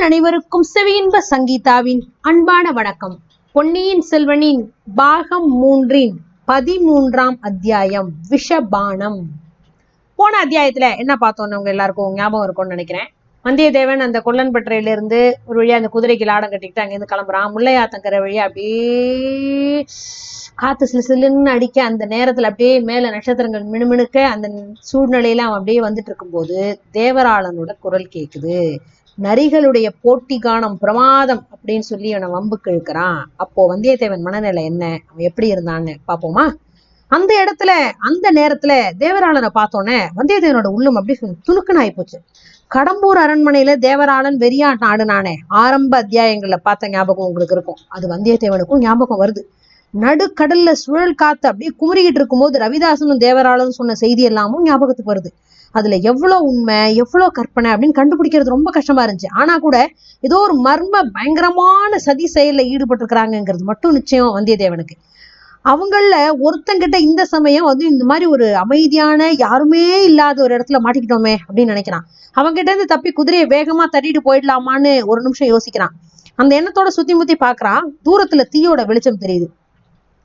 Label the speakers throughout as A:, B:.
A: அனைவருக்கும் செவியின்ப சங்கீதாவின் அன்பான வணக்கம். பொன்னியின் செல்வனின் பாகம் 3 13ஆம் அத்தியாயம் விஷபானம். போன அத்தியாயத்துல என்ன பார்த்தோம்னு உங்க எல்லாருக்கும் ஞாபகம் இருக்கும்னு நினைக்கிறேன். வந்தியத்தேவன் அந்த கொல்லன்பற்றையில இருந்து ஒரு வழியா அந்த குதிரைக்கு லாடம் கட்டிக்கிட்டு அங்கிருந்து கிளம்புறான். முல்லையாத்தங்கரை வழியா அப்படியே காத்து சிலுன்னு அடிக்க, அந்த நேரத்துல அப்படியே மேல நட்சத்திரங்கள் மினுமினுக்க, அந்த சூழ்நிலையில அவன் அப்படியே வந்துட்டு இருக்கும்போது தேவராளனோட குரல் கேக்குது. நரிகளுடைய போட்டி காணம் பிரமாதம் அப்படின்னு சொல்லி அவனை வம்புக்கு இழுக்கிறான். அப்போ வந்தியத்தேவன் மனநிலை என்ன, அவன் எப்படி இருந்தான்னு பாப்போமா? அந்த இடத்துல அந்த நேரத்துல தேவராளனை பார்த்தோன்னே வந்தியத்தேவனோட உள்ளம் அப்படியே துணுக்குன்னு ஆயிப்போச்சு. கடம்பூர் அரண்மனையில தேவராளன் வெறியாட்டம் ஆடுனானே, ஆரம்ப அத்தியாயங்கள்ல பார்த்த ஞாபகம் உங்களுக்கு இருக்கும். அது வந்தியத்தேவனுக்கும் ஞாபகம் வருது. நடுக்கடல்ல சுழல் காத்து அப்படியே குமுறிக்கிட்டு இருக்கும்போது ரவிதாசனும் தேவராளனும் சொன்ன செய்தி எல்லாமும் ஞாபகத்துக்கு வருது. அதுல எவ்வளவு உண்மை எவ்வளவு கற்பனை அப்படின்னு கண்டுபிடிக்கிறது ரொம்ப கஷ்டமா இருந்துச்சு. ஆனா கூட ஏதோ ஒரு மர்ம பயங்கரமான சதி செயல்ல ஈடுபட்டு இருக்கிறாங்கிறது மட்டும் நிச்சயம் வந்தியத்தேவனுக்கு. அவங்கள ஒருத்தங்கிட்ட இந்த சமயம் வந்து இந்த மாதிரி ஒரு அமைதியான யாருமே இல்லாத ஒரு இடத்துல மாட்டிக்கிட்டோமே அப்படின்னு நினைக்கிறான். அவங்கிட்ட இருந்து தப்பி குதிரையை வேகமா தட்டிட்டு போயிடலாமான்னு ஒரு நிமிஷம் யோசிக்கிறான். அந்த எண்ணத்தோட சுத்தி முத்தி பாக்குறான். தூரத்துல தீயோட வெளிச்சம் தெரியுது.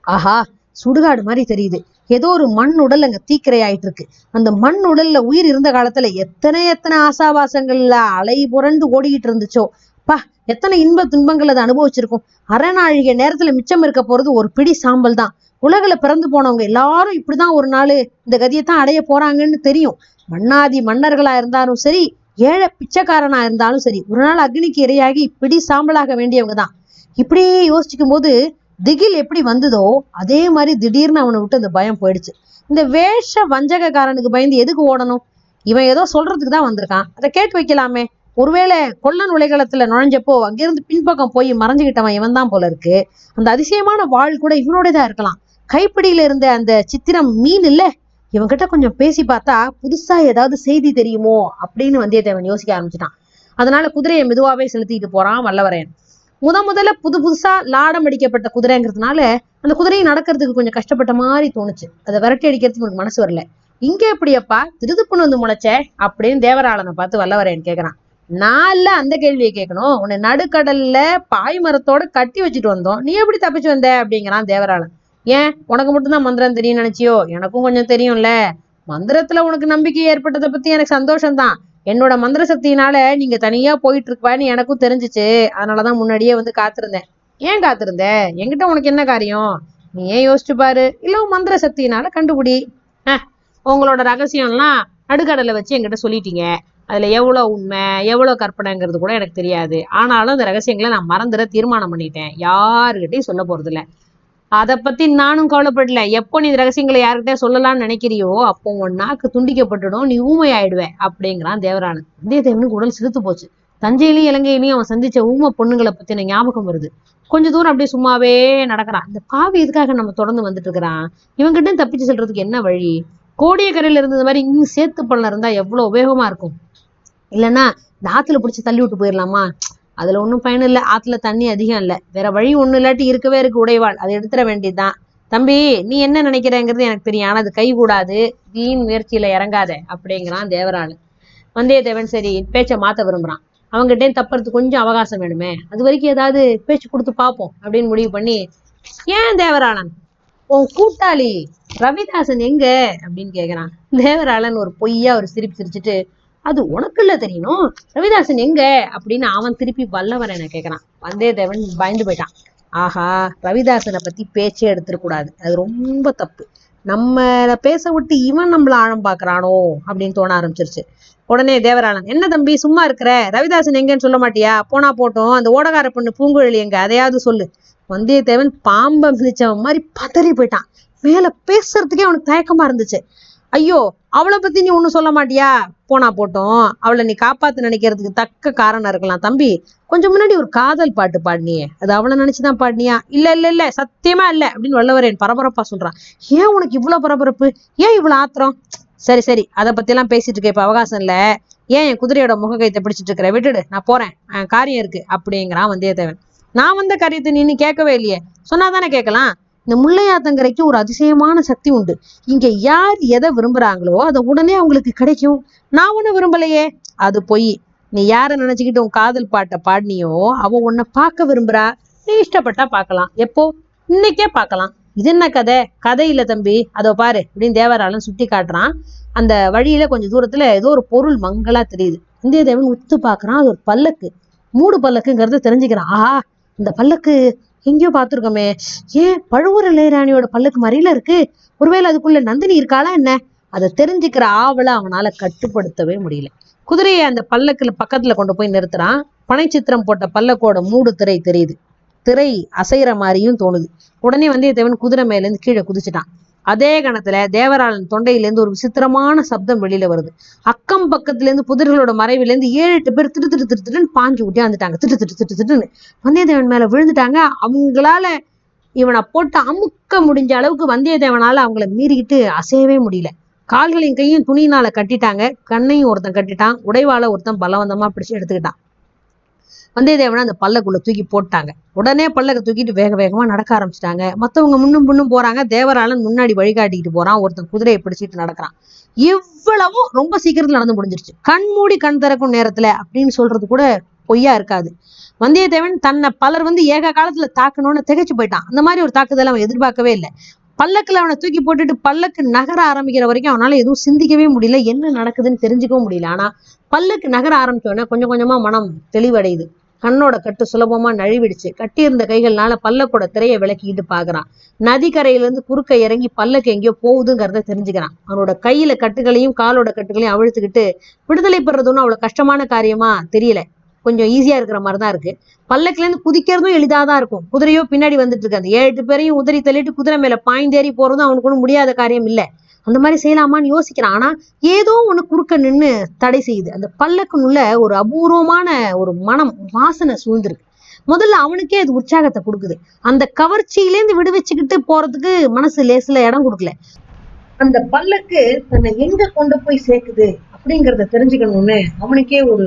A: ஆஹா, சுடுகாடு மாதிரி தெரியுது. ஏதோ ஒரு மண் உடல் அங்க தீக்கிரை ஆயிட்டு இருக்கு. அந்த மண் உடல்ல உயிர் இருந்த காலத்துல எத்தனை ஆசாபாசங்கள்ல அலை புரண்டு ஓடிக்கிட்டு இருந்துச்சோ. பா, எத்தனை இன்ப துன்பங்கள் அதை அனுபவிச்சிருக்கும். அரைநாழிகை நேரத்துல மிச்சம் இருக்க போறது ஒரு பிடி சாம்பல் தான். உலகில பிறந்து போனவங்க எல்லாரும் இப்படிதான் ஒரு நாள் இந்த கதியைத்தான் அடைய போறாங்கன்னு தெரியும். மன்னாதி மன்னர்களா இருந்தாலும் சரி, ஏழை பிச்சைக்காரனா இருந்தாலும் சரி, ஒரு நாள் அக்னிக்கு இரையாகி பிடி சாம்பலாக வேண்டியவங்க தான். இப்படியே யோசிச்சுக்கும் போது திகில் எப்படி வந்ததோ அதே மாதிரி திடீர்னு அவனை விட்டு அந்த பயம் போயிடுச்சு. இந்த வேஷ வஞ்சகக்காரனுக்கு பயந்து எதுக்கு ஓடணும்? இவன் ஏதோ சொல்றதுக்கு தான் வந்திருக்கான், அதை கேட்டு வைக்கலாமே. ஒருவேளை கொல்லன் உலகளத்துல நுழைஞ்சப்போ அங்கிருந்து பின்பக்கம் போய் மறைஞ்சுக்கிட்டவன் இவன் தான் போல இருக்கு. அந்த அதிசயமான வாழ் கூட இவனோடதான் இருக்கலாம். கைப்பிடியில இருந்த அந்த சித்திரம் மீன் இல்ல, இவன்கிட்ட கொஞ்சம் பேசி பார்த்தா புதுசா ஏதாவது செய்தி தெரியுமோ அப்படின்னு வந்தியத்தேவன் யோசிக்க ஆரம்பிச்சிட்டான். அதனால குதிரையை மெதுவாவே செலுத்திட்டு போறான் வல்லவரையன். முதல்ல புதுசா லாடம் அடிக்கப்பட்ட குதிரைங்கிறதுனால அந்த குதிரையை நடக்கிறதுக்கு கொஞ்சம் கஷ்டப்பட்ட மாதிரி தோணுச்சு. அதை விரட்டி அடிக்கிறதுக்கு உனக்கு மனசு வரல. இங்க எப்படியப்பா திருதுப்புன்னு வந்து முளைச்ச அப்படின்னு தேவராளனை பார்த்து வல்லவரையன் கேட்கறான். நான் இல்ல அந்த கேள்வியை கேட்கணும், உன்னை நடுக்கடல்ல பாய் மரத்தோட கட்டி வச்சுட்டு வந்தோம், நீ எப்படி தப்பிச்சு வந்த அப்படிங்கிறான் தேவராளன். ஏன், உனக்கு மட்டும்தான் மந்திரம் தெரியும் நினைச்சியோ? எனக்கும் கொஞ்சம் தெரியும்ல. மந்திரத்துல உனக்கு நம்பிக்கை ஏற்பட்டதை பத்தி எனக்கு சந்தோஷம்தான். என்னோட மந்திர சக்தியினால நீங்க தனியா போயிட்டு இருப்பான்னு எனக்கும் தெரிஞ்சிச்சு. அதனாலதான் முன்னாடியே வந்து காத்திருந்தேன். ஏன் காத்திருந்த? என்கிட்ட உனக்கு என்ன காரியம்? நீ ஏன் யோசிச்சு பாரு, இல்ல மந்திர சக்தியினால கண்டுபிடி. உங்களோட ரகசியம்லாம் நடுக்கடலை வச்சு என்கிட்ட சொல்லிட்டீங்க. அதுல எவ்வளவு உண்மை எவ்வளவு கற்பனைங்கிறது கூட எனக்கு தெரியாது. ஆனாலும் அந்த ரகசியங்களை நான் மறந்துட தீர்மானம் பண்ணிட்டேன். யாருகிட்டையும் சொல்ல போறது இல்ல. அதை பத்தி நானும் கவலைப்படல. எப்போ நீ ரகசியங்களை யாருக்கிட்ட சொல்லலாம்னு நினைக்கிறியோ அப்போ உன் நாக்கு துண்டிக்கப்பட்டுடும், நீ ஊமை ஆயிடுவே அப்படிங்கிறான் தேவராளன். வந்தியத்தேவனுக்கு உடல் சிறுத்து போச்சு. தஞ்சையிலையும் இலங்கையிலையும் அவன் சந்திச்ச ஊமை பொண்ணுங்களை பத்தின ஞாபகம் வருது. கொஞ்ச தூரம் அப்படியே சும்மாவே நடக்கிறான். இந்த பாவி எதுக்காக நம்ம தொடர்ந்து வந்துட்டு இருக்கிறான்? இவங்கிட்ட தப்பிச்சு செல்றதுக்கு என்ன வழி? கோடியக்கரையில இருந்தது மாதிரி இங்க சேத்து பள்ளம் இருந்தா எவ்வளவு உபயோகமா இருக்கும். இல்லைன்னா இந்த ஆத்துல பிடிச்சி தள்ளி விட்டு போயிடலாமா? அதுல ஒன்றும் பயன் இல்லை. ஆத்துல தண்ணி அதிகம் இல்லை, வேற வழி ஒன்றும் இல்லாட்டி இருக்கவே இருக்கு உடைவாள், அதை எடுத்துட வேண்டியதுதான். தம்பி, நீ என்ன நினைக்கிறேங்கிறது எனக்கு தெரியும், ஆனா அது கை கூடாது, வீண் முயற்சியில இறங்காத அப்படிங்கிறான் தேவராளன். வந்தியத்தேவன் சரி பேச்சை மாத்த விரும்புறான். அவங்ககிட்டே தப்புறதுக்கு கொஞ்சம் அவகாசம் வேணுமே, அது வரைக்கும் ஏதாவது பேச்சு கொடுத்து பார்ப்போம் அப்படின்னு முடிவு பண்ணி, ஏன் தேவராளன், உன் கூட்டாளி ரவிதாசன் எங்க அப்படின்னு கேக்குறான். தேவராளன் ஒரு பொய்யா ஒரு சிரிப்பு சிரிச்சுட்டு, அது உனக்குள்ள தெரியணும், ரவிதாசன் எங்க அப்படின்னு அவன் திருப்பி வல்லவரையனை கேட்கறான். வந்தியத்தேவன் பயந்து போயிட்டான். ஆஹா, ரவிதாசனை பத்தி பேச்சே எடுத்துடக்கூடாது, அது ரொம்ப தப்பு. நம்ம பேச விட்டு இவன் நம்மள ஆழம் பாக்குறானோ அப்படின்னு தோண ஆரம்பிச்சிருச்சு. உடனே தேவராளன், என்ன தம்பி சும்மா இருக்கிற, ரவிதாசன் எங்கன்னு சொல்ல மாட்டியா? போனா போட்டோம், அந்த ஓடகார பொண்ணு பூங்குழலி எங்க, அதையாவது சொல்லு. வந்தியத்தேவன் பாம்பை மிதிச்சவன் மாதிரி பதறி போயிட்டான். மேல பேசுறதுக்கே அவனுக்கு தயக்கமா இருந்துச்சு. ஐயோ, அவளை பத்தி நீ ஒன்னும் சொல்ல மாட்டியா? போனா போட்டோம், அவளை நீ காப்பாத்து நினைக்கிறதுக்கு தக்க காரணம் இருக்கலாம் தம்பி. கொஞ்சம் முன்னாடி ஒரு காதல் பாட்டு பாடினியே, அது அவளை நினைச்சுதான் பாடினியா? இல்ல சத்தியமா இல்ல அப்படின்னு வல்லவரையன் பரபரப்பா சொல்றான். ஏன் உனக்கு இவ்வளவு பரபரப்பு, ஏன் இவ்வளவு ஆத்திரம்? சரி அதை பத்தி எல்லாம் பேசிட்டு இருக்க இப்ப அவகாசம் இல்ல. ஏன் என் குதிரையோட முக கைத்தை பிடிச்சிட்டு இருக்கிற, விட்டுடு, நான் போறேன், காரியம் இருக்கு அப்படிங்கிறான் வந்தியத்தேவன். நான் வந்த காரியத்தை நீ கேட்கவே இல்லையே, சொன்னாதானே கேட்கலாம். இந்த முல்லையாத்தங்கரைக்கு ஒரு அதிசயமான சக்தி உண்டு. இங்க யார் எதை விரும்புறாங்களோ அதை உடனே அவங்களுக்கு கிடைக்கும். நான் ஒண்ணு விரும்பலையே, அது பொய். நீ யார நினைச்சுக்கிட்டு உன் காதல் பாட்டை பாடினியோ அவ உன்னை பார்க்க விரும்புறா. நீ இஷ்டப்பட்டா பார்க்கலாம். எப்போ? இன்னைக்கே பார்க்கலாம். இது என்ன கதை? கதை இல்ல தம்பி, அதோ பாரு அப்படின்னு தேவராளன் சுட்டி காட்டுறான். அந்த வழியில கொஞ்சம் தூரத்துல ஏதோ ஒரு பொருள் மங்களா தெரியுது. வந்தியத்தேவன் உத்து பாக்குறான். அது ஒரு பல்லக்கு, மூடு பல்லக்குங்கிறத தெரிஞ்சுக்கிறான். ஆஹா, இந்த பல்லக்கு எங்கேயோ பார்த்திருக்கோமே. ஏன் பழுவூர் இளையராணியோட பல்லக்கு மாதிரில இருக்கு? ஒருவேளை அதுக்குள்ள நந்தினி இருக்காளா என்ன? அதை தெரிஞ்சுக்கிற ஆவலை அவனால கட்டுப்படுத்தவே முடியல. குதிரையை அந்த பல்லக்குல பக்கத்துல கொண்டு போய் நிறுத்துறான். பனை சித்திரம் போட்ட பல்லக்கோட மூடு திரை தெரியுது. திரை அசைற மாதிரியும் தோணுது. உடனே வந்தியத்தேவன் குதிரை மேல இருந்து கீழே குதிச்சுட்டான். அதே கணத்துல தேவராளன் தொண்டையிலேருந்து ஒரு விசித்திரமான சப்தம் வெளியில வருது. அக்கம் பக்கத்துல இருந்து புதிர்களோட மறைவில இருந்து 7-8 பேர் திட்டு திட்டு திட்டு திட்டுன்னு பாஞ்சு ஊட்டி வந்துட்டாங்க. திட்டு திட்டு திட்டு திட்டுன்னு வந்தியத்தேவன் மேல விழுந்துட்டாங்க. அவங்களால இவனை போட்டு அமுக்க முடிஞ்ச அளவுக்கு வந்தியத்தேவனால அவங்கள மீறிக்கிட்டு அசையவே முடியல. கால்களையும் கையும் துணியினால கட்டிட்டாங்க. கண்ணையும் ஒருத்தன் கட்டிட்டான். உடைவாள ஒருத்தன் பலவந்தமா பிடிச்சு எடுத்துக்கிட்டான். வந்தியத்தேவனை அந்த பல்லக்குள்ள தூக்கி போட்டாங்க. உடனே பல்லக்க தூக்கிட்டு வேக வேகமா நடக்க ஆரம்பிச்சிட்டாங்க. மத்தவங்க முன்னும் முன்னும் போறாங்க. தேவராளன் முன்னாடி வழிகாட்டிக்கிட்டு போறான். ஒருத்தன் குதிரையை பிடிச்சிட்டு நடக்கிறான். இவ்வளவும் ரொம்ப சீக்கிரத்துல நடந்து முடிஞ்சிருச்சு. கண் மூடி கண் திறக்கும் நேரத்துல அப்படின்னு சொல்றது கூட பொய்யா இருக்காது. வந்தியத்தேவன் தன்னை பலர் ஏக காலத்துல தாக்கணும்னு திகைச்சு போயிட்டான். அந்த மாதிரி ஒரு தாக்குதல் அவன் எதிர்பார்க்கவே இல்லை. பல்லக்குல அவனை தூக்கி போட்டுட்டு பல்லக்கு நகர ஆரம்பிக்கிற வரைக்கும் அவனால எதுவும் சிந்திக்கவே முடியல. என்ன நடக்குதுன்னு தெரிஞ்சுக்கவும் முடியல. ஆனா பல்லக்கு நகர ஆரம்பிச்சோடனே கொஞ்சம் கொஞ்சமா மனம் தெளிவடையுது. கண்ணோட கட்டு சுலபமா நழுவிடுச்சு. கட்டியிருந்த கைகள்னால பல்லக்கோட திரையை விளக்கிட்டு பாக்குறான். நதிக்கரையில இருந்து குறுக்க இறங்கி பல்லக்கு எங்கேயோ போகுதுங்கிறத தெரிஞ்சுக்கிறான். அவனோட கையில கட்டுகளையும் காலோட கட்டுகளையும் அவிழ்த்துக்கிட்டு விடுதலை பெறதுன்னு அவ்வளவு கஷ்டமான காரியமா தெரியல. கொஞ்சம் ஈஸியா இருக்கிற மாதிரிதான் இருக்கு. பல்லக்குல இருந்து குதிக்கிறதும் எளிதாதான் இருக்கும். குதிரையோ பின்னாடி வந்துட்டு இருக்கு. அந்த 7-8 பேரையும் உதறி தள்ளிட்டு குதிரை மேல பாய்ந்தேறி போறதும் அவனுக்கு ஒன்றும் முடியாத காரியம் இல்லை. அந்த மாதிரி செய்யலாமான்னு யோசிக்கிறான். ஆனா ஏதோ ஒண்ணு குறுக்க நின்று தடை செய்யுது. அந்த பல்லக்குனுள்ள ஒரு அபூர்வமான ஒரு மனம், வாசனை சூழ்ந்திருக்கு. முதல்ல அவனுக்கே அது உற்சாகத்தை கொடுக்குது. அந்த கவர்ச்சியிலேருந்து விடுவிச்சுக்கிட்டு போறதுக்கு மனசு லேசுல இடம் கொடுக்கல. அந்த பல்லக்கு தன்னை எங்க கொண்டு போய் சேர்க்குது அப்படிங்கறத தெரிஞ்சுக்கணும்னு அவனுக்கே ஒரு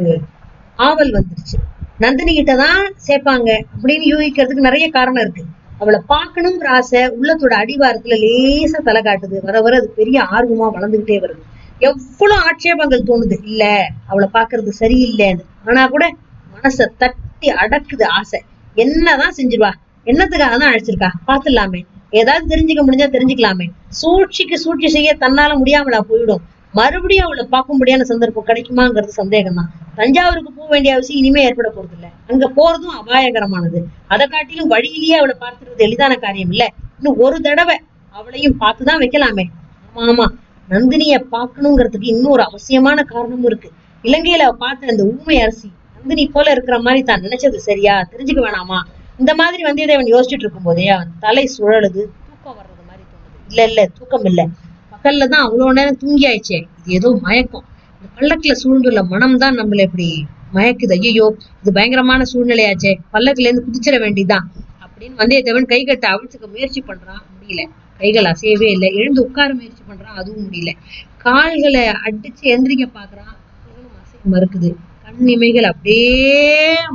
A: ஆவல் வந்துருச்சு. நந்தினி கிட்டதான் சேர்ப்பாங்க அப்படின்னு யூகிக்கிறதுக்கு நிறைய காரணம் இருக்கு. அவளை பார்க்கணுங்கிற ஆசை உள்ளத்தோட அடிவாரத்துல லேசா தலை காட்டுது. வர வர அது பெரிய ஆர்வமா வளர்ந்துகிட்டே வருது. எவ்வளவு ஆட்சேபங்கள் தோணுது, இல்ல அவளை பாக்குறது சரியில்லைன்னு. ஆனா கூட மனசை தட்டி அடக்குது ஆசை. என்னதான் செஞ்சிருவா, என்னத்துக்காக தான் அழைச்சிருக்கா, பாத்துடலாமே, ஏதாவது தெரிஞ்சுக்க முடிஞ்சா தெரிஞ்சுக்கலாமே. சூழ்ச்சிக்கு சூழ்ச்சி செய்ய தன்னால முடியாமலா போயிடும். மறுபடியும் அவளை பார்க்க முடியாத சந்தர்ப்பம் கிடைக்குமாங்கிறது சந்தேகம் தான். தஞ்சாவூருக்கு போக வேண்டிய அவசியம் இனிமே ஏற்பட போறது இல்ல. அங்க போறதும் அபாயகரமானது. அதை காட்டிலும் வழியிலேயே அவளை பார்த்துறது எளிதான காரியம் இல்ல. இன்னும் ஒரு தடவை அவளையும் பார்த்துதான் வைக்கலாமே. ஆமா ஆமா, நந்தினிய பார்க்கணுங்கிறதுக்கு இன்னொரு அவசியமான காரணமும் இருக்கு. இலங்கையில பார்த்த அந்த ஊமை அரசி நந்தினி போல இருக்கிற மாதிரி தான் நினைச்சது சரியா, தெரிஞ்சுக்க வேணாமா? இந்த மாதிரி வந்தியத்தேவன் யோசிச்சுட்டு இருக்கும் போதே அவன் தலை சுழலுது. தூக்கம் வர்றது மாதிரி தோணுது. இல்ல இல்ல, தூக்கம் இல்ல. பகல்லதான் அவ்வளவு நேரம் தூங்கி ஆயிடுச்சே, இது ஏதோ மயக்கம். இந்த பல்லக்குல சூழ்ந்துள்ள மனம் தான் நம்மள இப்படி மயக்குது. ஐயோ, இது பயங்கரமான சூழ்நிலையாச்சே, பல்லக்குல இருந்து குதிச்சிட வேண்டியதுதான் அப்படின்னு வந்தியத்தேவன் கை கட்ட அவிழ்த்துக்க முயற்சி பண்றான். முடியல. கைகள் அசையவே இல்லை. எழுந்து உட்கார முயற்சி பண்றான், அதுவும் முடியல. கால்களை அடிச்சு எந்திரிக்க பாக்குறான், அசைய மறுக்குது. கண் இமைகள் அப்படியே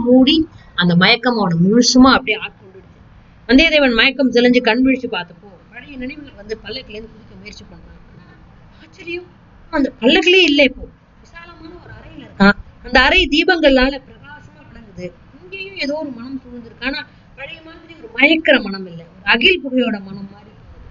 A: மூடி அந்த மயக்கம் அவனை முழுசுமா அப்படியே ஆட்கொண்டுடுச்சு. வந்தியத்தேவன் மயக்கம் தெளிஞ்சு கண் விழிச்சு பார்த்தப்போ பழைய நினைவுகள் பல்லக்குல இருந்து குதிக்க முயற்சி பண்றான். ஆச்சரியம், அந்த பல்லக்கிலே இல்லை. இப்போ விசாலமான ஒரு அறையில இருக்கான். அந்த அறை தீபங்கள்னால பிரகாசமா விளங்குது. இங்கேயும் ஏதோ ஒரு மனம் சூழ்ந்திருக்கு. ஆனா பழைய மாதிரி ஒரு மயக்கிற மனம் இல்லை, ஒரு அகில் புகையோட மனம் மாதிரி தோணுது.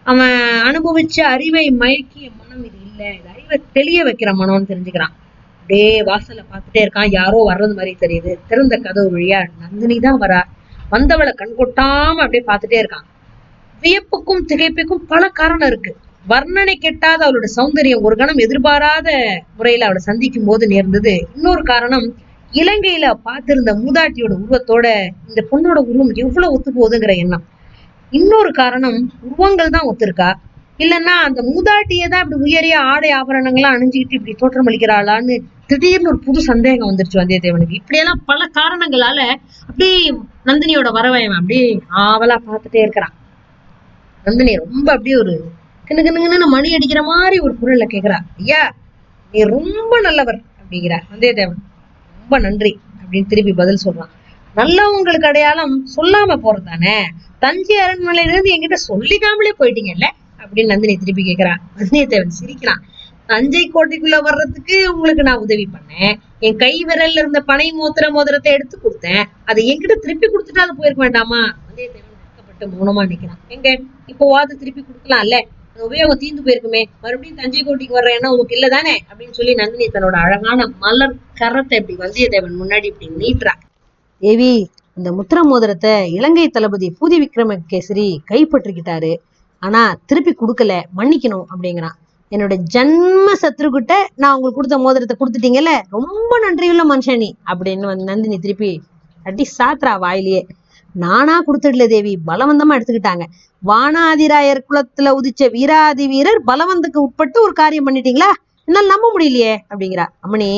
A: அவன் அனுபவிச்ச அறிவை மயக்கிய மனம் இது இல்ல, இது அறிவை தெளிய வைக்கிற மனம்னு தெரிஞ்சுக்கிறான். அப்படியே வாசலை பார்த்துட்டே இருக்கான். யாரோ வர்றது மாதிரி தெரியுது. திறந்த கதவு வழியா நந்தினி தான் வரா. வந்தவளை கண் கொட்டாம அப்படியே பார்த்துட்டே இருக்கான். வியப்புக்கும் திகைப்புக்கும் பல காரணம் இருக்கு. வர்ணனை கெட்டாத அவளோட சௌந்தரியம் ஒரு கணம் எதிர்பாராத முறையில அவளை சந்திக்கும் போது நேர்ந்தது. இன்னொரு காரணம், இலங்கையில பார்த்திருந்த மூதாட்டியோட உருவத்தோட இந்த பொண்ணோட உருவம் எவ்வளவு ஒத்து போகுதுங்கிற எண்ணம். இன்னொரு காரணம், உருவங்கள் தான் ஒத்துருக்கா, இல்லைன்னா அந்த மூதாட்டியதான் இப்படி உயரிய ஆடை ஆபரணங்கள்லாம் அணிஞ்சுக்கிட்டு இப்படி தோற்றம் அளிக்கிறாளான்னு திடீர்னு ஒரு புது சந்தேகம் வந்துருச்சு வந்தியத்தேவனுக்கு. இப்படியெல்லாம் பல காரணங்களால அப்படியே நந்தினியோட வரவன் அப்படியே ஆவலா பார்த்துட்டே இருக்கிறான். நந்தினி ரொம்ப அப்படியே ஒரு கிணு மணி அடிக்கிற மாதிரி ஒரு குரல்ல கேக்குறா, ஐயா நீ ரொம்ப நல்லவர் அப்படிங்கிறார். வந்தியத்தேவன் ரொம்ப நன்றி அப்படின்னு திருப்பி பதில் சொல்றான். நல்லவங்களுக்கு அடையாளம் சொல்லாம போறதுதானே, தஞ்சை அரண்மனையில இருந்து என்கிட்ட சொல்லிக்காமலே போயிட்டீங்கல்ல அப்படின்னு நந்தினி திருப்பி கேக்குறா. வந்தியத்தேவன் சிரிக்கிறான். தஞ்சை கோட்டைக்குள்ள வர்றதுக்கு உங்களுக்கு நான் உதவி பண்ணேன், என் கை விரல்ல இருந்த பனை மோதிரத்தை எடுத்து கொடுத்தேன். அதை என்கிட்ட திருப்பி கொடுத்துட்டு அது போயிருக்க வேண்டாமா? வந்தியத்தேவன் வெட்கப்பட்டு மௌனமா நிக்கிறான். எங்க இப்போவாது திருப்பி கொடுக்கலாம்ல, அந்த உபயோகம் தீர்ந்து போயிருக்குமே, மறுபடியும் தஞ்சை கோட்டைக்கு வர்ற எண்ணம் உனக்கு இல்லதானே அப்படின்னு சொல்லி நந்தினி தன்னோட அழகான மலர் கரத்தை இப்படி வந்தியத்தேவன் முன்னாடி இப்படி நீட்டுறா. தேவி, அந்த முத்திர மோதிரத்தை இலங்கை தளபதி பூதி விக்ரமகேசரி கைப்பற்றிக்கிட்டாரு. ஆனா திருப்பி கொடுக்கல, மன்னிக்கணும் அப்படிங்கிறான். என்னோட ஜன்ம சத்ருகிட்ட நான் உங்களுக்கு கொடுத்த மோதிரத்தை கொடுத்துட்டீங்கல்ல, ரொம்ப நன்றியுள்ள மனுஷனி அப்படின்னு நந்தினி திருப்பி அடி சாத்ரா வாயிலேயே. நானா கொடுத்துடல தேவி, பலவந்தமா எடுத்துக்கிட்டாங்க. வானாதிராயர் குலத்துல உதிச்ச வீராதி வீரர் பலவந்துக்கு உட்பட்டு ஒரு காரியம் பண்ணிட்டீங்களா? என்னால நம்ப முடியலையே அப்படிங்கிறா. அம்மனி,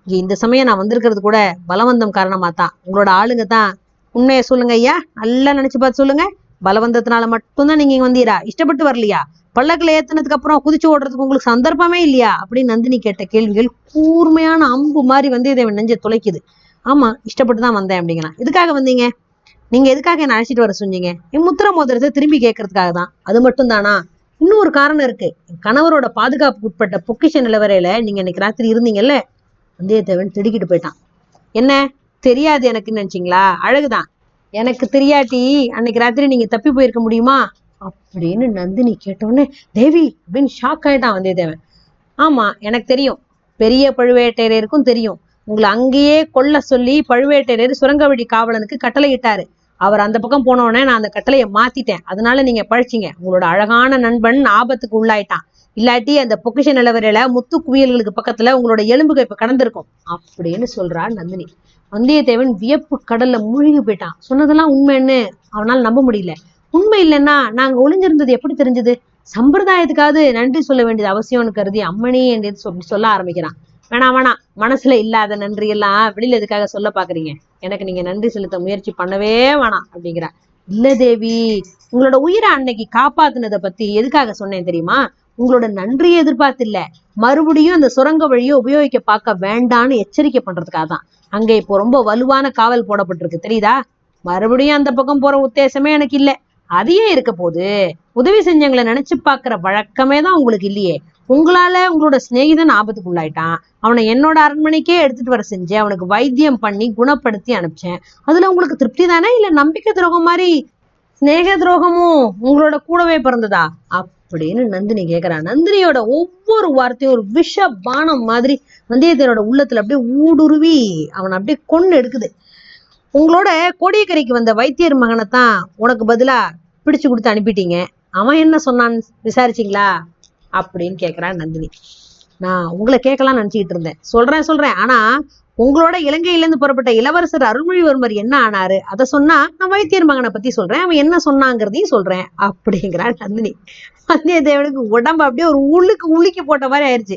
A: இங்க இந்த சமயம் நான் வந்திருக்கிறது கூட பலவந்தம் காரணமா தான். உங்களோட ஆளுங்க தான். உண்மையை சொல்லுங்க ஐயா, நல்லா நினைச்சு பார்த்து சொல்லுங்க. பலவந்தத்தினால மட்டும்தான் நீங்க இங்க வந்தீரா? இஷ்டப்பட்டு வரலையா? பல்லக்குல ஏத்தினதுக்கு அப்புறம் குதிச்சு ஓடுறதுக்கு உங்களுக்கு சந்தர்ப்பமே இல்லையா அப்படின்னு நந்தினி கேட்ட கேள்விகள் கூர்மையான அம்பு மாதிரி வந்தியத்தேவன் நெஞ்ச துளைக்குது. ஆமா, இஷ்டப்பட்டு தான் வந்தேன் அப்படிங்கிறான். எதுக்காக வந்தீங்க? நீங்க எதுக்காக என்ன அழைச்சிட்டு வர சொன்னீங்க? என் முத்திர மோதிரத்தை திரும்பி கேட்கறதுக்காக தான். அது மட்டும் தானா? இன்னொரு காரணம் இருக்கு. என் கணவரோட பாதுகாப்புக்கு உட்பட்ட பொக்கிஷ நிலவரையில நீங்க இன்னைக்கு ராத்திரி இருந்தீங்கல்ல. வந்தியத்தேவன் திடுக்கிட்டு போயிட்டான். என்ன தெரியாது எனக்குன்னு நினைச்சீங்களா? அழகுதான். எனக்கு தெரியாட்டி அன்னைக்கு ராத்திரி நீங்க தப்பி போயிருக்க முடியுமா அப்படின்னு நந்தினி கேட்டோடனே தேவி அப்படின்னு ஷாக் ஆயிட்டான் வந்தியத்தேவன். ஆமா, எனக்கு தெரியும். பெரிய பழுவேட்டரையருக்கும் தெரியும். உங்களை அங்கேயே கொல்ல சொல்லி பழுவேட்டரையர் சுரங்கவழி காவலனுக்கு கட்டளை இட்டாரு. அவர் அந்த பக்கம் போனோடனே நான் அந்த கட்டளையை மாத்திட்டேன். அதனால நீங்க பழிச்சிங்க. உங்களோட அழகான நண்பன் ஆபத்துக்கு உள்ளாயிட்டான். இல்லாட்டி அந்த பொக்கிஷ நிலவரையில முத்து குவியல்களுக்கு பக்கத்துல உங்களோட எலும்புகை இப்ப கடந்திருக்கும் அப்படின்னு சொல்றா நந்தினி. வந்தியத்தேவன் வியப்பு கடல்ல மூழ்கி போயிட்டான். சொன்னதெல்லாம் உண்மைன்னு அவனால நம்ப முடியல. உண்மை இல்லைன்னா நாங்க ஒளிஞ்சிருந்தது எப்படி தெரிஞ்சது? சம்பிரதாயத்துக்காவது நன்றி சொல்ல வேண்டியது அவசியம்னு கருதி அம்மணி என்று சொல்ல ஆரம்பிக்கிறான். வேணாம், மனசுல இல்லாத நன்றி எல்லாம் வெளியில எதுக்காக சொல்ல பாக்குறீங்க? எனக்கு நீங்க நன்றி செலுத்த முயற்சி பண்ணவே வேணாம் அப்படிங்கிறா. இல்ல தேவி, உங்களோட உயிரை அன்னைக்கு காப்பாத்துனதை பத்தி எதுக்காக சொன்னேன் தெரியுமா? உங்களோட நன்றியை எதிர்பார்த்து இல்ல, மறுபடியும் அந்த சுரங்க வழியை உபயோகிக்க பார்க்க வேண்டான்னு எச்சரிக்கை பண்றதுக்காக தான். அங்க இப்போ ரொம்ப வலுவான காவல் போடப்பட்டிருக்கு, தெரியுதா? மறுபடியும் அந்த பக்கம் போற உத்தேசமே எனக்கு இல்ல. அதையே இருக்க போது உதவி செஞ்சவங்களை நினைச்சு பாக்குற வழக்கமே தான் உங்களுக்கு இல்லையே. உங்களால உங்களோட சிநேகிதன் ஆபத்துக்கு உள்ளாயிட்டான். அவனை என்னோட அரண்மனைக்கே எடுத்துட்டு வர செஞ்சு அவனுக்கு வைத்தியம் பண்ணி குணப்படுத்தி அனுப்பிச்சேன். அதுல உங்களுக்கு திருப்தி தானே? இல்ல நம்பிக்கை துரோகம் மாதிரி சிநேக துரோகமும் உங்களோட கூடவே பிறந்ததா அப்படின்னு நந்தினி கேக்குறா. நந்தினியோட ஒவ்வொரு வார்த்தையும் ஒரு விஷ பானம் மாதிரி வந்தியத்தேவனோட உள்ளத்துல அப்படியே ஊடுருவி அவனை அப்படியே கொண்டு எடுக்குது. உங்களோட கோடியக்கரைக்கு வந்த வைத்தியர் மகனைத்தான் உனக்கு பதிலா பிடிச்சு கொடுத்து அனுப்பிட்டீங்க. அவன் என்ன சொன்னான்னு விசாரிச்சிங்களா அப்படின்னு கேக்குறான் நந்தினி. நான் உங்களை கேட்கலாம்னு நினைச்சுக்கிட்டு இருந்தேன். சொல்றேன். ஆனா உங்களோட இலங்கையிலிருந்து புறப்பட்ட இளவரசர் அருள்மொழிவர்மர் என்ன ஆனாரு அதை சொன்னா நான் வைத்தியர் மகனை பத்தி சொல்றேன், அவன் என்ன சொன்னாங்கிறதையும் சொல்றேன் அப்படிங்கிறான் நந்தினி. வந்தியத்தேவனுக்கு உடம்பு அப்படியே ஒரு உலுக்கி போட்ட மாதிரி ஆயிடுச்சு.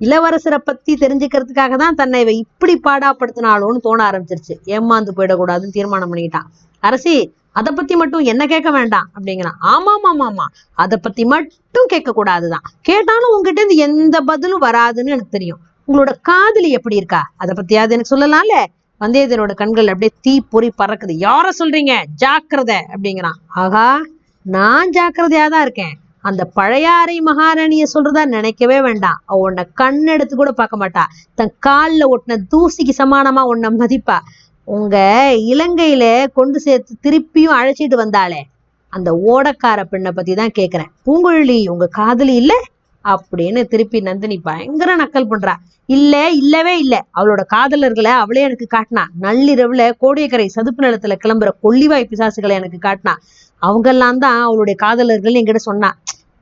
A: இளவரசரை பத்தி தெரிஞ்சுக்கிறதுக்காக தான் தன்னை இவ இப்படி பாடாப்படுத்தினாலோன்னு தோண ஆரம்பிச்சிருச்சு. ஏமாந்து போயிடக்கூடாதுன்னு தீர்மானம் பண்ணிக்கிட்டான். அரசி, அதை பத்தி மட்டும் என்ன கேட்க வேண்டாம் அப்படிங்கிறான். ஆமா, அதை பத்தி மட்டும் கேட்க கூடாதுதான். கேட்டாலும் உங்ககிட்ட இருந்து எந்த பதிலும் வராதுன்னு எனக்கு தெரியும். உங்களோட காதலி எப்படி இருக்கா அதை பத்தியாவது எனக்கு சொல்லலாம்ல? வந்தியத்தேவனோட கண்கள் அப்படியே தீ பொறி பறக்குது. யார சொல்றீங்க? ஜாக்கிரதை அப்படிங்கிறான். ஆகா, நான் ஜாக்கிரதையாதான் இருக்கேன். அந்த பழையாறை மகாராணிய சொல்றதா நினைக்கவே வேண்டாம். அவ உன்னை கண்ணெடுத்து கூட பார்க்க மாட்டா. தன் காலில் ஒட்டின தூசிக்கு சமானமா உன்னை மதிப்பா. உங்க இலங்கையில கொண்டு சேர்த்து திருப்பியும் அழைச்சிட்டு வந்தாளே அந்த ஓடக்கார பெண்ணை பத்தி தான் கேக்குறேன். பூங்குழலி உங்க காதலி இல்ல அப்படின்னு திருப்பி நந்தினி பயங்கர நக்கல் பண்றா. இல்லவே இல்ல. அவளோட காதலர்களை அவளே எனக்கு காட்டினா. நள்ளிரவுல கோடியக்கரை சதுப்பு நிலத்துல கிளம்புற கொள்ளிவாய் பிசாசுகளை எனக்கு காட்டினா. அவங்க எல்லாம் தான் அவளுடைய காதலர்கள் என்கிட்ட சொன்னா.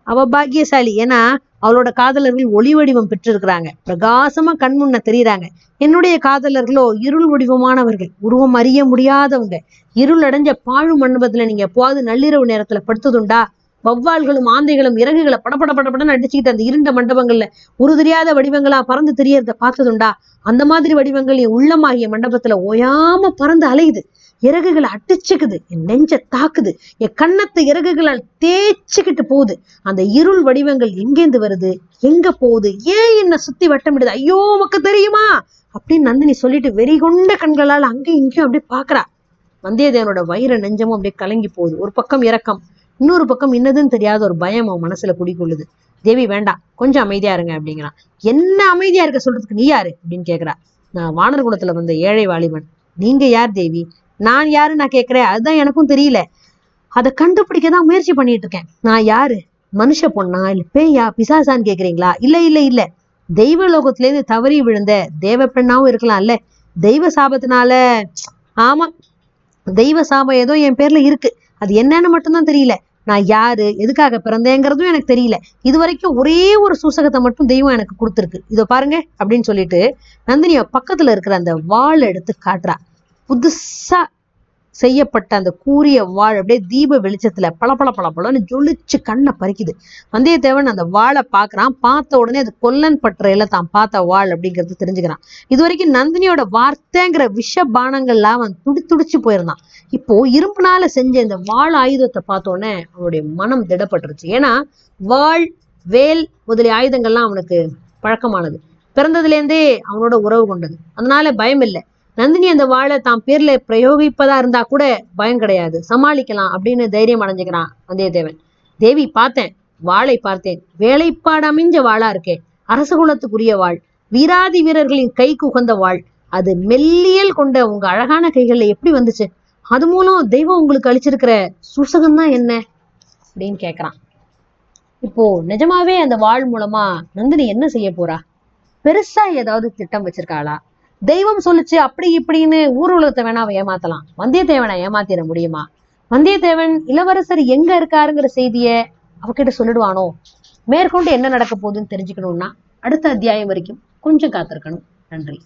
A: அவ பாக்கியசாலி. ஏன்னா அவளோட காதலர்கள் ஒளி வடிவம் பெற்றிருக்கிறாங்க, பிரகாசமா கண்முன்ன தெரியுறாங்க. என்னுடைய காதலர்களோ இருள் வடிவமானவர்கள், உருவம் அறிய முடியாதவங்க. இருள் அடைஞ்ச பாழு மண்டபத்துல நீங்க எப்போது நள்ளிரவு நேரத்துல படுத்ததுண்டா? வௌவால்களும் ஆந்தைகளும் இறகுகளை படப்படன்னு அடிச்சுக்கிட்டு அந்த இருண்ட மண்டபங்கள்ல ஒரு தெரியாத வடிவங்களா பறந்து தெரியறத பார்த்ததுண்டா? அந்த மாதிரி வடிவங்கள் என் உள்ளமாகிய மண்டபத்துல ஓயாம பறந்து அலையுது. இறகுகளை அடிச்சுக்குது, என் நெஞ்ச தாக்குது, என் கண்ணத்தை இறகுகளால் தேய்ச்சிக்கிட்டு போகுது. அந்த இருள் வடிவங்கள் எங்கேந்து வருது, எங்க போகுது, ஏன் என்ன சுத்தி வட்டமிடுது, ஐயோ உமக்கு தெரியுமா அப்படின்னு நந்தினி சொல்லிட்டு வெறி கொண்ட கண்களால் அங்கேயும் இங்கேயும் அப்படியே பாக்குறா. வந்தியத்தேவனோட வயிறு நெஞ்சமும் அப்படியே கலங்கி போகுது. ஒரு பக்கம் இரக்கம், இன்னொரு பக்கம் இன்னதுன்னு தெரியாத ஒரு பயம் அவன் மனசுல குடிக்கொள்ளுது. தேவி வேண்டாம், கொஞ்சம் அமைதியா இருங்க அப்படிங்கிறான். என்ன அமைதியா இருக்க சொல்றதுக்கு நீ யாரு அப்படின்னு கேக்குறா. நான் வானர் குலத்துல வந்த ஏழை வாலிபன். நீங்க யார் தேவி? நான் யாரு நான் கேட்கிறேன். அதுதான் எனக்கும் தெரியல. அதை கண்டுபிடிக்கதான் முயற்சி பண்ணிட்டு இருக்கேன். நான் யாரு? மனுஷ பொண்ணா இல்ல பேயா பிசாசான்னு கேக்குறீங்களா? இல்ல இல்ல இல்ல, தெய்வ லோகத்திலேருந்து தவறி விழுந்த தேவ பெண்ணாவும் இருக்கலாம்ல. தெய்வ சாபத்தினால, ஆமா, தெய்வ சாபம் ஏதோ என் பேர்ல இருக்கு. அது என்னன்னு மட்டும்தான் தெரியல. நான் யாரு, எதுக்காக பிறந்தேங்கிறதும் எனக்கு தெரியல. இது வரைக்கும் ஒரே ஒரு சூசகத்தை மட்டும் தெய்வம் எனக்கு கொடுத்துருக்கு. இதோ பாருங்க அப்படின்னு சொல்லிட்டு நந்தினிய பக்கத்துல இருக்கிற அந்த வாள் எடுத்து காட்டுறா. புதுசா செய்யப்பட்ட அந்த கூரிய வாள் அப்படியே தீப வெளிச்சத்துல பளபளன்னு ஜொலிச்சு கண்ணை பறிக்குது. வந்தியத்தேவன் அந்த வாளை பாக்குறான். பார்த்த உடனே அது கொல்லன் பற்றையில தான் பார்த்த வாள் அப்படிங்கிறது தெரிஞ்சுக்கிறான். இது வரைக்கும் நந்தினியோட வார்த்தைங்கிற விஷ பானங்கள்லாம் அவன் துடிச்சு போயிருந்தான். இப்போ இரும்புனால செஞ்ச இந்த வாள் ஆயுதத்தை பார்த்தோன்னே அவனுடைய மனம் திடப்பட்டுருச்சு. ஏன்னா வாள், வேல் முதலிய ஆயுதங்கள்லாம் அவனுக்கு பழக்கமானது. பிறந்ததுல இருந்தே அவனோட உறவு கொண்டது. அதனால பயம் இல்லை. நந்தினி அந்த வாழை தான் பேர்ல பிரயோகிப்பதா இருந்தா கூட பயம் கிடையாது, சமாளிக்கலாம் அப்படின்னு தைரியம் அடைஞ்சுக்கிறான் வந்தியத்தேவன். தேவி, பார்த்தேன், வாளை பார்த்தேன். வேலைப்பாடு அமைஞ்ச வாளா இருக்கே. அரசகுலத்துக்குரிய வாழ், வீராதி வீரர்களின் கைக்கு உகந்த வாழ். அது மெல்லியல் கொண்ட உங்க அழகான கைகள்ல எப்படி வந்துச்சு? அது மூலம் தெய்வம் உங்களுக்கு அளிச்சிருக்கிற சூசகம் தான் என்ன அப்படின்னு கேக்குறான். இப்போ நிஜமாவே அந்த வாழ் மூலமா நந்தினி என்ன செய்ய போறா? பெருசா ஏதாவது திட்டம் வச்சிருக்காளா? தெய்வம் சொல்லுச்சு அப்படி இப்படின்னு ஊர் உலகத்தை வேணா அவ ஏமாத்தலாம். வந்தியத்தேவனை ஏமாத்திட முடியுமா? வந்தியத்தேவன் இளவரசர் எங்க இருக்காருங்கிற செய்திய அவகிட்ட சொல்லிடுவானோ? மேற்கொண்டு என்ன நடக்க போகுதுன்னு தெரிஞ்சுக்கணும்னா அடுத்த அத்தியாயம் வரைக்கும் கொஞ்சம் காத்திருக்கணும். நன்றி.